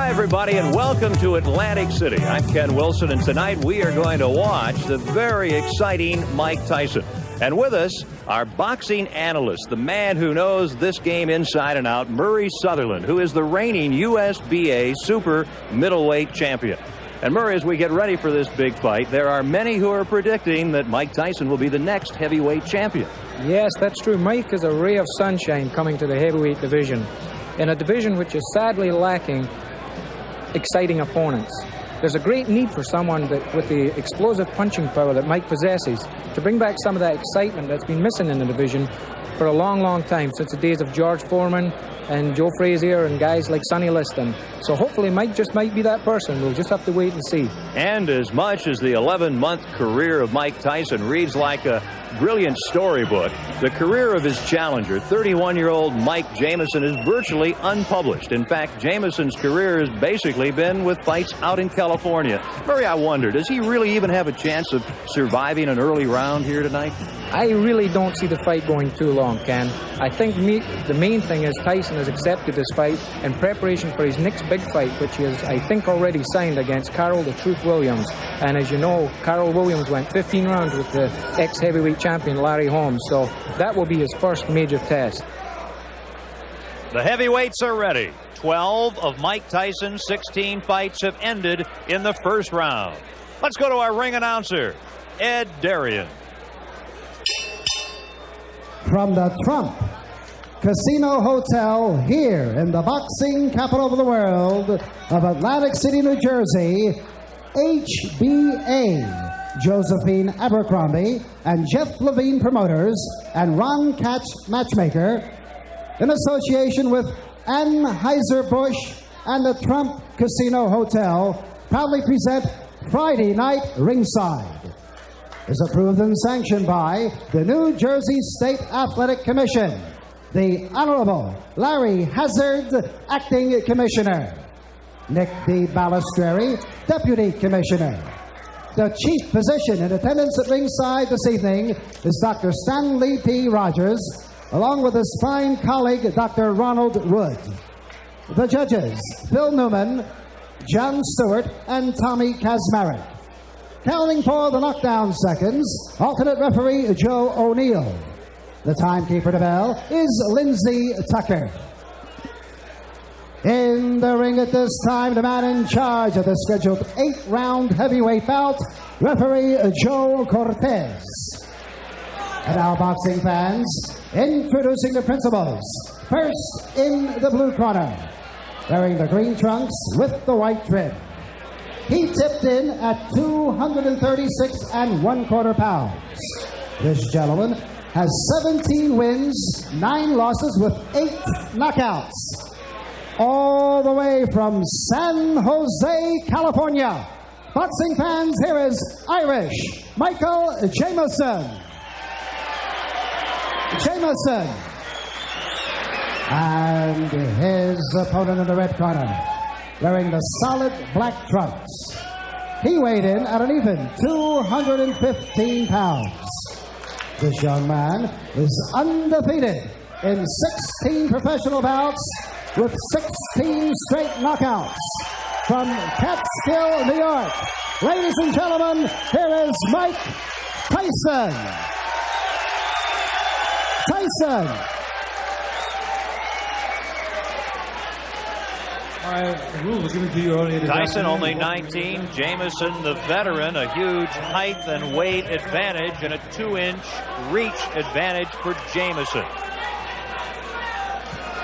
Hi, everybody, and welcome to Atlantic City. I'm Ken Wilson, and tonight we are going to watch the very exciting Mike Tyson. And with us, our boxing analyst, the man who knows this game inside and out, Murray Sutherland, who is the reigning USBA super middleweight champion. And Murray, as we get ready for this big fight, there are many who are predicting that Mike Tyson will be the next heavyweight champion. Yes, that's true. Mike is a ray of sunshine coming to the heavyweight division, in a division which is sadly lacking exciting opponents. There's a great need for someone that, with the explosive punching power that Mike possesses, to bring back some of that excitement that's been missing in the division for a long, long time, since the days of George Foreman and Joe Frazier and guys like Sonny Liston. So hopefully Mike just might be that person. We'll just have to wait and see. And as much as the 11-month career of Mike Tyson reads like a brilliant storybook, the career of his challenger, 31-year-old Mike Jameson, is virtually unpublished. In fact, Jameson's career has basically been with fights out in California. Murray, I wonder, does he really even have a chance of surviving an early round here tonight? I really don't see the fight going too long, Ken. I think the main thing is Tyson has accepted this fight in preparation for his next big fight, which is, I think, already signed against Carl the Truth Williams. And as you know, Carl Williams went 15 rounds with the ex-heavyweight champion Larry Holmes, so that will be his first major test. The heavyweights are ready. 12 of Mike Tyson's 16 fights have ended in the first round. Let's go to our ring announcer, Ed Darian. From the Trump Casino Hotel here in the boxing capital of the world of Atlantic City, New Jersey, HBA, Josephine Abercrombie and Jeff Levine Promoters and Ron Katz Matchmaker, in association with Anheuser-Busch and the Trump Casino Hotel, proudly present Friday Night Ringside. Is approved and sanctioned by the New Jersey State Athletic Commission, the Honorable Larry Hazard, Acting Commissioner, Nick D. Balistreri, Deputy Commissioner. The chief physician in attendance at ringside this evening is Dr. Stanley P. Rogers, along with his fine colleague, Dr. Ronald Wood. The judges, Phil Newman, John Stewart, and Tommy Kazmarek. Counting for the knockdown seconds, alternate referee Joe O'Neill. The timekeeper to bell is Lindsay Tucker. In the ring at this time, the man in charge of the scheduled 8-round heavyweight bout, referee Joe Cortez. And our boxing fans, introducing the principals. First in the blue corner, wearing the green trunks with the white trim. He tipped in at 236 1/4 pounds. This gentleman has 17 wins, 9 losses with 8 knockouts. All the way from San Jose, California. Boxing fans, here is Irish Michael Jameson. Jameson. And his opponent in the red corner, wearing the solid black trunks. He weighed in at an even 215 pounds. This young man is undefeated in 16 professional bouts with 16 straight knockouts. From Catskill, New York, ladies and gentlemen, here is Mike Tyson. Tyson. Tyson only 19, Jameson the veteran, a huge height and weight advantage and a 2-inch reach advantage for Jameson.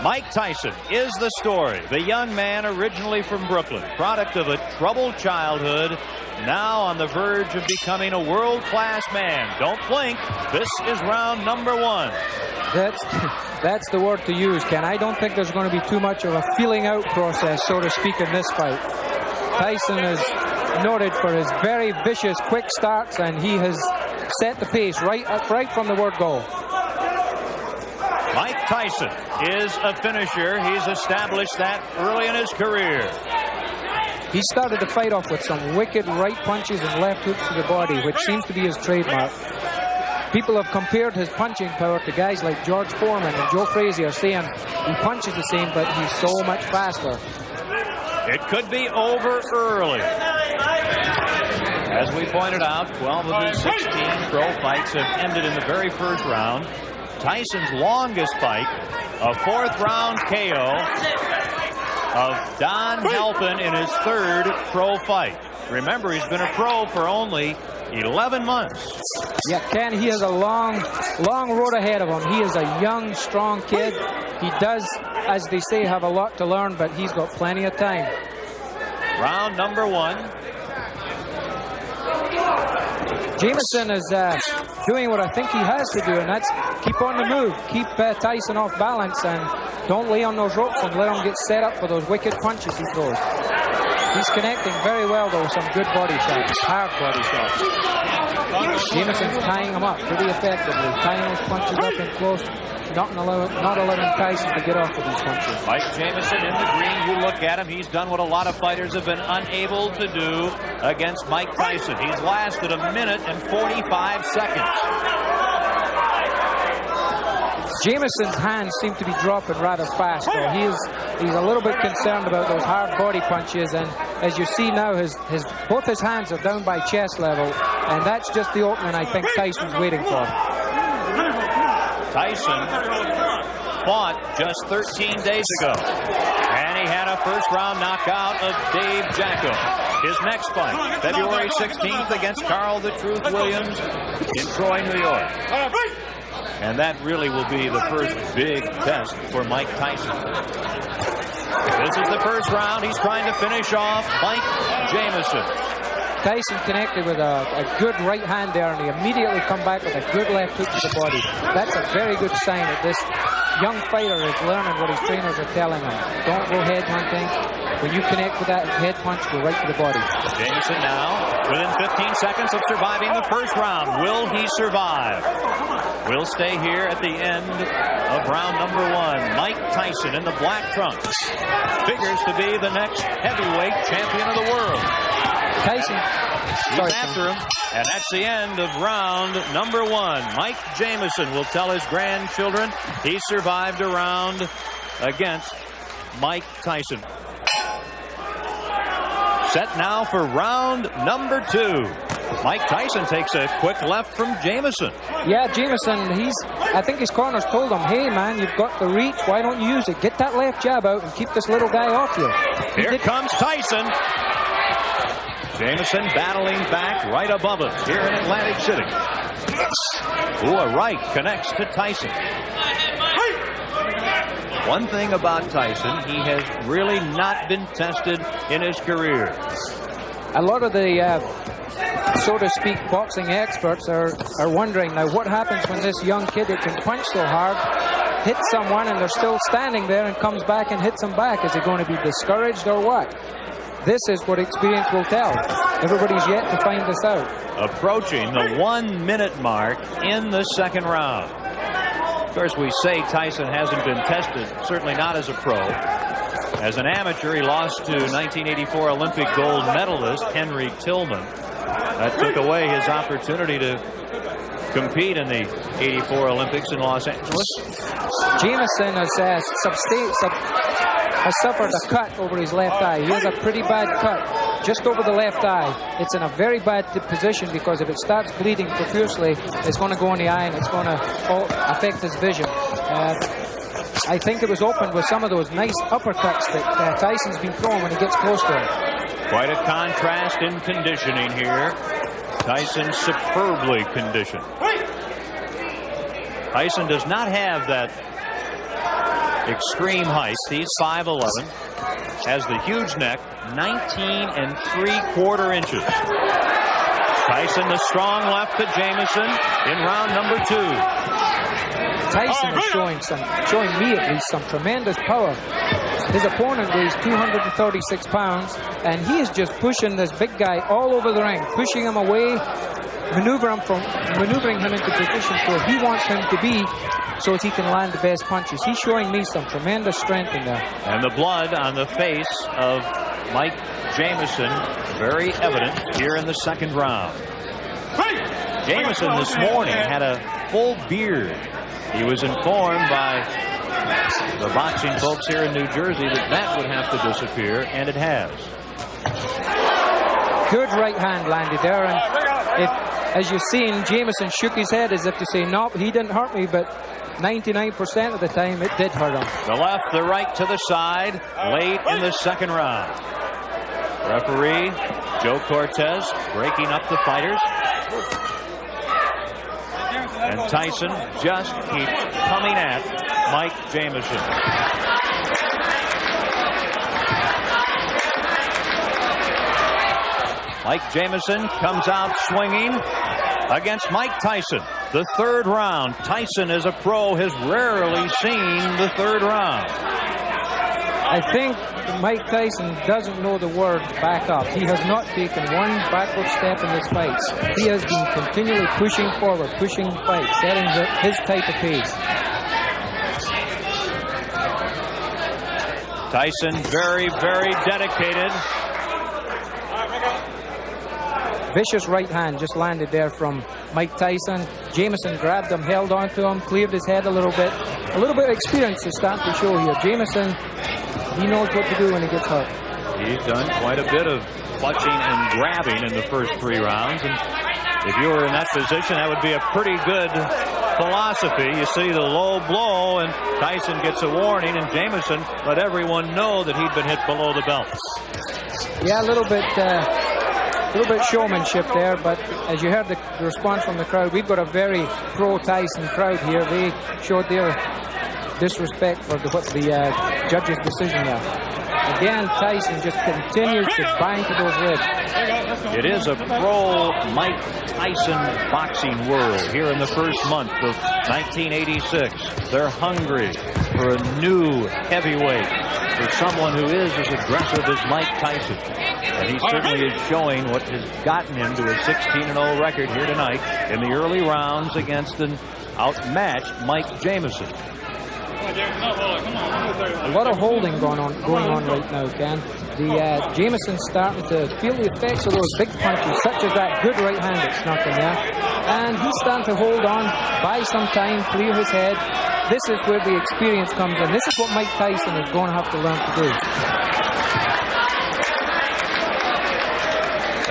Mike Tyson is the story. The young man originally from Brooklyn, product of a troubled childhood, now on the verge of becoming a world-class man. Don't blink. This is round number 1. That's the word to use, Ken. I don't think there's going to be too much of a feeling out process, so to speak, in this fight. Tyson is noted for his very vicious quick starts, and he has set the pace right from the word go. Mike Tyson is a finisher. He's established that early in his career. He started the fight off with some wicked right punches and left hooks to the body, which seems to be his trademark. People have compared his punching power to guys like George Foreman and Joe Frazier, saying he punches the same, but he's so much faster. It could be over early. As we pointed out, 12 of his 16 pro fights have ended in the very first round. Tyson's longest fight, a fourth-round KO of Don Halpin in his third pro fight. Remember, he's been a pro for only 11 months. Yeah, Ken, he has a long road ahead of him. He is a young, strong kid. He does, as they say, have a lot to learn, but he's got plenty of time. Round number 1. Jameson is doing what I think he has to do, and that's keep on the move, keep Tyson off balance, and don't lay on those ropes and let him get set up for those wicked punches he throws. He's connecting very well, though, with some good body shots, hard body shots. Jameson's tying him up pretty effectively, tying those punches up in close, not allowing Tyson to get off of these punches. Mike Jameson in the green. You look at him. He's done what a lot of fighters have been unable to do against Mike Tyson. He's lasted 1 minute and 45 seconds. Jameson's hands seem to be dropping rather fast, though. He's a little bit concerned about those hard body punches, and as you see now, both his hands are down by chest level, and that's just the opening I think Tyson's waiting for. Tyson fought just 13 days ago, and he had a first-round knockout of Dave Jacko. His next fight, February 16th against Carl the Truth Williams in Troy, New York. And that really will be the first big test for Mike Tyson. This is the first round. He's trying to finish off Mike Jameson. Tyson connected with a good right hand there, and he immediately come back with a good left hook to the body. That's a very good sign that this young fighter is learning what his trainers are telling him. Don't go head hunting. When you connect with that head punch, go right to the body. Jameson now within 15 seconds of surviving the first round. Will he survive? We'll stay here at the end of round number 1. Mike Tyson in the black trunks figures to be the next heavyweight champion of the world. Tyson. He's after him, and that's the end of round number 1. Mike Jameson will tell his grandchildren he survived a round against Mike Tyson. Set now for round number 2. Mike Tyson takes a quick left from Jameson. Yeah, Jameson, I think his corners told him, hey man, you've got the reach, why don't you use it? Get that left jab out and keep this little guy off you. Here comes Tyson. Jameson battling back right above us here in Atlantic City. Ooh, a right connects to Tyson. One thing about Tyson, he has really not been tested in his career. A lot of the, so to speak, boxing experts are wondering now what happens when this young kid that can punch so hard hits someone and they're still standing there and comes back and hits them back. Is he going to be discouraged or what? This is what experience will tell. Everybody's yet to find this out. Approaching the 1 minute mark in the second round. Of course, we say Tyson hasn't been tested, certainly not as a pro. As an amateur, he lost to 1984 Olympic gold medalist Henry Tillman. That took away his opportunity to compete in the 84 Olympics in Los Angeles. Jameson has suffered a cut over his left eye. He has a pretty bad cut just over the left eye. It's in a very bad position because if it starts bleeding profusely, it's going to go in the eye and it's going to affect his vision. I think it was opened with some of those nice uppercuts that Tyson's been throwing when he gets close to him. Quite a contrast in conditioning here. Tyson superbly conditioned. Tyson does not have that extreme height. He's 5'11", has the huge neck, 19 3/4 inches. Tyson, the strong left to Jameson in round number 2. Tyson is showing me at least some tremendous power. His opponent weighs 236 pounds, and he is just pushing this big guy all over the ring, pushing him away, maneuvering him into positions where he wants him to be so that he can land the best punches. He's showing me some tremendous strength in there. And the blood on the face of Mike Jameson very evident here in the second round. Jameson this morning had a full beard. He was informed by the boxing folks here in New Jersey that would have to disappear, and it has. Good right hand landed there, and as you've seen, Jameson shook his head as if to say, no, he didn't hurt me, but 99% of the time it did hurt him. The left, the right to the side, late in the second round. Referee Joe Cortez breaking up the fighters. And Tyson just keeps coming at Mike Jameson. Mike Jameson comes out swinging against Mike Tyson. The third round. Tyson, as a pro, has rarely seen the third round. I think Mike Tyson doesn't know the word back up. He has not taken one backward step in this fight. He has been continually pushing forward, pushing the fight, setting his type of pace. Tyson very, very dedicated. Vicious right hand just landed there from Mike Tyson. Jameson grabbed him, held on to him, cleared his head a little bit. A little bit of experience is starting to show here. Jameson, he knows what to do when he gets hurt. He's done quite a bit of clutching and grabbing in the first 3 rounds. And if you were in that position, that would be a pretty good philosophy. You see the low blow, and Tyson gets a warning, and Jameson let everyone know that he'd been hit below the belt. Yeah, a little bit showmanship there, but as you heard the response from the crowd, we've got a very pro-Tyson crowd here. They showed their disrespect for the judge's decision there. Again, Tyson just continues to bang to those ribs. It is a pro-Mike Tyson boxing world here in the first month of 1986. They're hungry for a new heavyweight, for someone who is as aggressive as Mike Tyson. And he certainly is showing what has gotten him to a 16-0 record here tonight in the early rounds against an outmatched Mike Jameson. A lot of holding going on right now, Ken. The Jameson's starting to feel the effects of those big punches, such as that good right hand that snuck in there. And he's starting to hold on, buy some time, clear his head. This is where the experience comes in. This is what Mike Tyson is going to have to learn to do.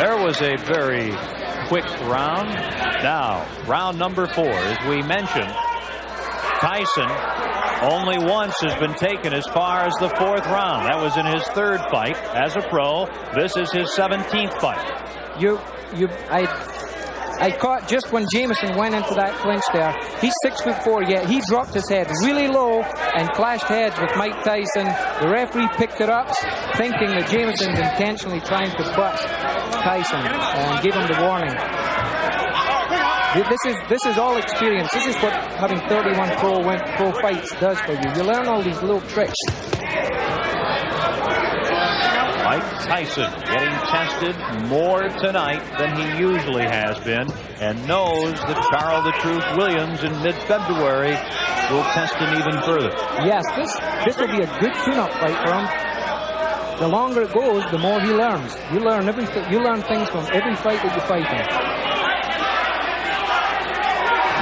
There was a very quick round. Now, round number 4, as we mentioned, Tyson only once has been taken as far as the 4th round. That was in his 3rd fight as a pro. This is his 17th fight. I caught just when Jameson went into that clinch there. He's 6'4", yet he dropped his head really low and clashed heads with Mike Tyson. The referee picked it up, thinking that Jameson's intentionally trying to butt Tyson and give him the warning. This is all experience. This is what having 31 pro fights does for you. You learn all these little tricks. Mike Tyson getting tested more tonight than he usually has been, and knows that Charles the Truth Williams in mid-February will test him even further. Yes, this will be a good tune-up fight for him. The longer it goes, the more he learns. You learn everything. You learn things from every fight that you fight in.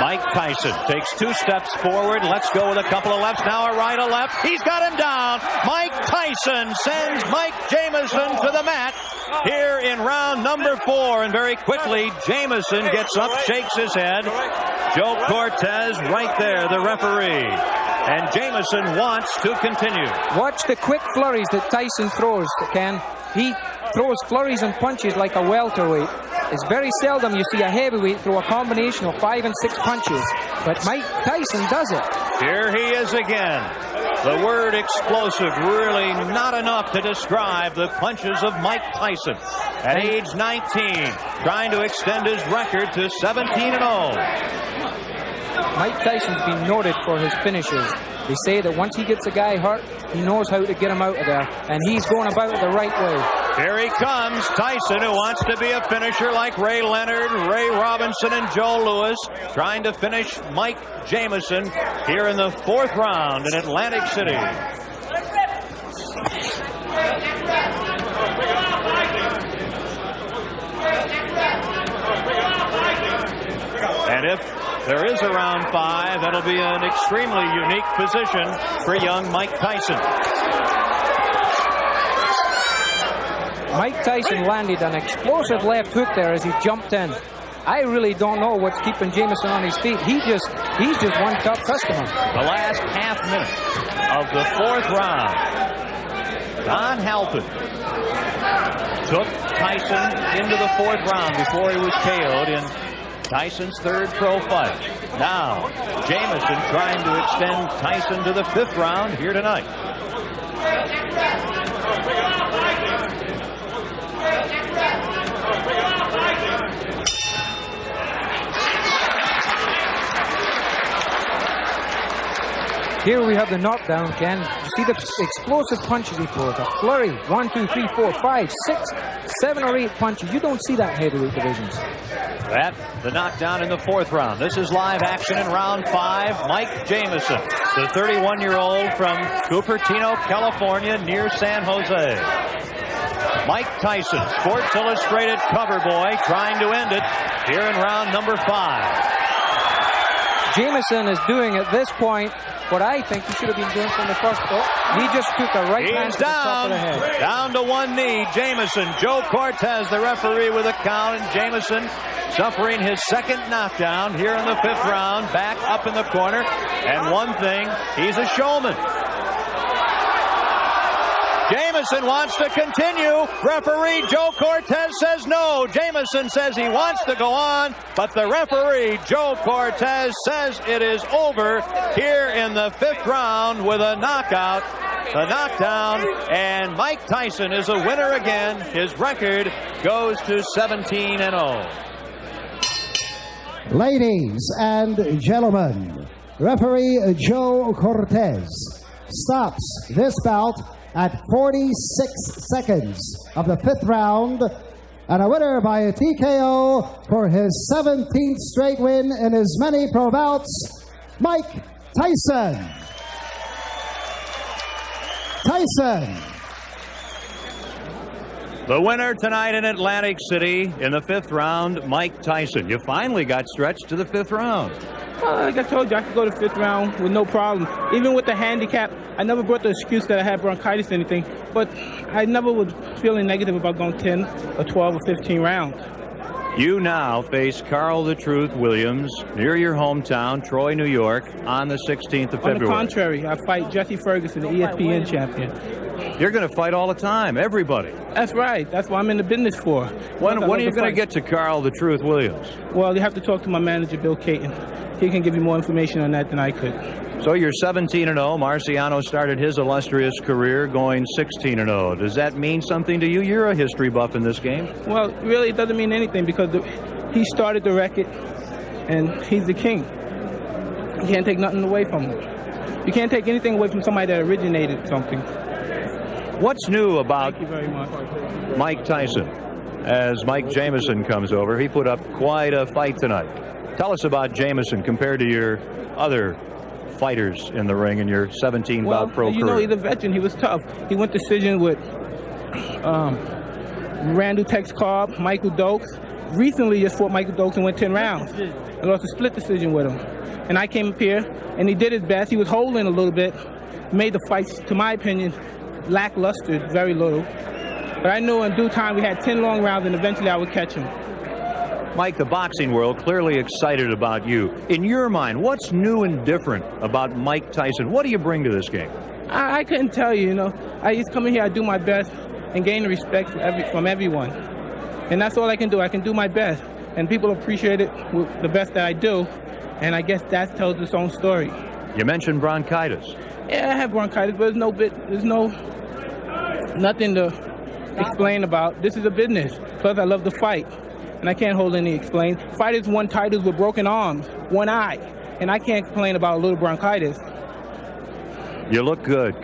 Mike Tyson takes 2 steps forward. Let's go with a couple of lefts. Now a right, a left. He's got him down. Mike Tyson sends Mike Jameson to the mat here in round number 4. And very quickly, Jameson gets up, shakes his head. Joe Cortez right there, the referee. And Jameson wants to continue. Watch the quick flurries that Tyson throws, Ken. He throws flurries and punches like a welterweight. It's very seldom you see a heavyweight throw a combination of 5 and 6 punches, but Mike Tyson does it. Here he is again. The word explosive really not enough to describe the punches of Mike Tyson. At age 19, trying to extend his record to 17-0. Mike Tyson's been noted for his finishes. They say that once he gets a guy hurt, he knows how to get him out of there, and he's going about it the right way. Here he comes, Tyson, who wants to be a finisher like Ray Leonard, Ray Robinson, and Joe Louis, trying to finish Mike Jameson here in the 4th round in Atlantic City. And if there is a round 5. That'll be an extremely unique position for young Mike Tyson. Mike Tyson landed an explosive left hook there as he jumped in. I really don't know what's keeping Jameson on his feet. He's just one tough customer. The last half minute of the 4th round. Don Halpin took Tyson into the 4th round before he was KO'd in Tyson's 3rd pro fight. Now, Jameson trying to extend Tyson to the 5th round here tonight. Here we have the knockdown, Ken. You see the explosive punches he throws. A flurry. 1, 2, 3, 4, 5, 6, 7 or 8 punches. You don't see that in heavyweight divisions. That, the knockdown in the 4th round. This is live action in round 5. Mike Jameson, the 31-year-old from Cupertino, California, near San Jose. Mike Tyson, Sports Illustrated cover boy, trying to end it here in round number 5. Jameson is doing at this point what I think he should have been doing from the first. He just took a right hand to the top of the head. Down to one knee. Jameson. Joe Cortez, the referee, with a count, and Jameson suffering his 2nd knockdown here in the 5th round. Back up in the corner. And one thing, he's a showman. Jameson wants to continue. Referee Joe Cortez says no. Jameson says he wants to go on, but the referee Joe Cortez says it is over here in the 5th round with a knockout. The knockdown, and Mike Tyson is a winner again. His record goes to 17-0. Ladies and gentlemen, referee Joe Cortez stops this bout at 46 seconds of the 5th round, and a winner by a TKO for his 17th straight win in his many pro bouts, Mike Tyson. Tyson. The winner tonight in Atlantic City in the 5th round, Mike Tyson. You finally got stretched to the 5th round. Like I told you, I could go to 5th round with no problem. Even with the handicap, I never brought the excuse that I had bronchitis or anything, but I never was feeling negative about going 10 or 12 or 15 rounds. You now face Carl the Truth Williams near your hometown, Troy, New York, on the 16th of February. On the contrary, I fight Jesse Ferguson, the ESPN champion. You're going to fight all the time, everybody. That's right. That's what I'm in the business for. When are you going to get to Carl the Truth Williams? Well, you have to talk to my manager, Bill Caton. He can give you more information on that than I could. So you're 17-0. Marciano started his illustrious career going 16-0. Does that mean something to you? You're a history buff in this game. Well, really, it doesn't mean anything because he started the record, and he's the king. You can't take nothing away from him. You can't take anything away from somebody that originated something. What's new about Thank you very much. Mike Tyson? As Mike Jameson comes over, he put up quite a fight tonight. Tell us about Jameson compared to your other fighters in the ring in your 17-bout pro you career. know, he's a veteran. He was tough. He went decision with Randall Tex Cobb, Michael Dokes. Recently just fought Michael Dokes and went 10 rounds. I lost a split decision with him. And I came up here, and he did his best. He was holding a little bit, made the fights, to my opinion, lackluster, very little. But I knew in due time we had 10 long rounds, and eventually I would catch him. Mike, the boxing world clearly excited about you. In your mind, what's new and different about Mike Tyson? What do you bring to this game? I couldn't tell you, you know. I just come in here, I do my best, and gain the respect from everyone. And that's all I can do. I can do my best. And people appreciate it with the best that I do. And I guess that tells its own story. You mentioned bronchitis. Yeah, I have bronchitis, but there's nothing to explain about. This is a business. Plus, I love to fight. And I can't hold any explain. Fighters won titles with broken arms, one eye. And I can't complain about a little bronchitis. You look good.